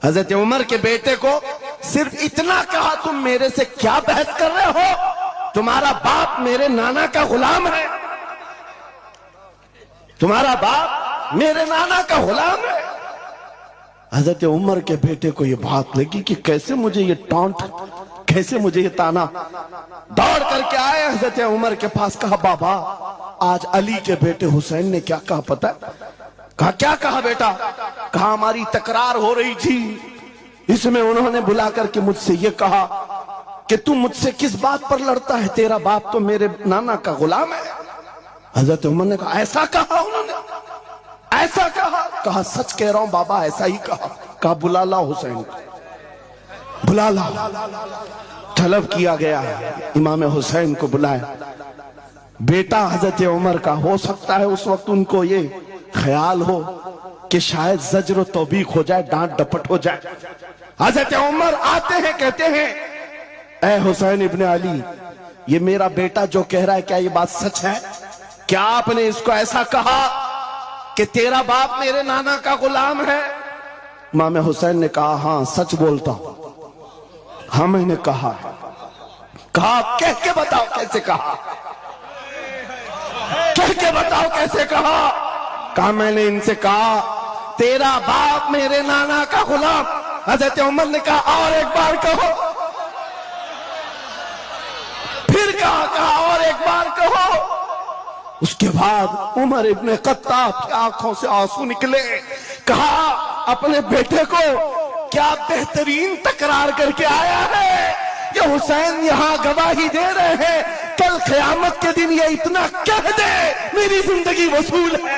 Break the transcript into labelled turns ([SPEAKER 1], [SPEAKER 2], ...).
[SPEAKER 1] حضرت عمر کے بیٹے کو صرف اتنا کہا تم میرے سے کیا بحث کر رہے ہو؟ تمہارا باپ میرے نانا کا غلام ہے، تمہارا باپ میرے نانا کا غلام ہے۔ حضرت عمر کے بیٹے کو یہ بات لگی کہ کیسے مجھے یہ ٹانٹ، کیسے مجھے یہ تانا۔ دوڑ کر کے آئے حضرت عمر کے پاس، کہا بابا آج علی کے بیٹے حسین نے کیا کہا پتہ؟ کہا کیا کہا بیٹا؟ کہا ہماری تکرار ہو رہی تھی، اس میں انہوں نے بلا کر کے مجھ سے یہ کہا کہ تم مجھ سے کس بات پر لڑتا ہے، تیرا باپ تو میرے نانا کا غلام ہے۔ حضرت عمر نے کہا ایسا کہا انہوں نے، ایسا کہا؟ کہا سچ کہہ رہا ہوں بابا ایسا ہی کہا۔ کہا بلا لا حسین، بلا لا۔ طلب کیا گیا، امام حسین کو بلایا۔ بیٹا حضرت عمر کا، ہو سکتا ہے اس وقت ان کو یہ خیال ہو کہ شاید زجر و توبیخ ہو جائے، ڈانٹ ڈپٹ ہو جائے۔ حضرت عمر آتے ہیں، کہتے ہیں اے حسین ابن علی، یہ میرا بیٹا جو کہہ رہا ہے کیا یہ بات سچ ہے؟ کیا آپ نے اس کو ایسا کہا کہ تیرا باپ میرے نانا کا غلام ہے؟ امام حسین نے کہا ہاں سچ بولتا ہوں، ہاں میں نے کہا ہے۔ کہا کہہ کے بتاؤ کیسے کہا، کہہ کے بتاؤ کیسے کہا؟ کہا میں نے ان سے کہا تیرا باپ میرے نانا کا غلام۔ حضرت عمر نے کہا اور ایک بار کہو، پھر کہا اور ایک بار کہو۔ اس کے بعد عمر ابن خطاب کی آنکھوں سے آنسو نکلے۔ کہا اپنے بیٹے کو کیا بہترین تکرار کر کے آیا ہے، یہ حسین یہاں گواہی دے رہے ہیں، کل قیامت کے دن یہ اتنا کہہ دے میری زندگی وصول ہے۔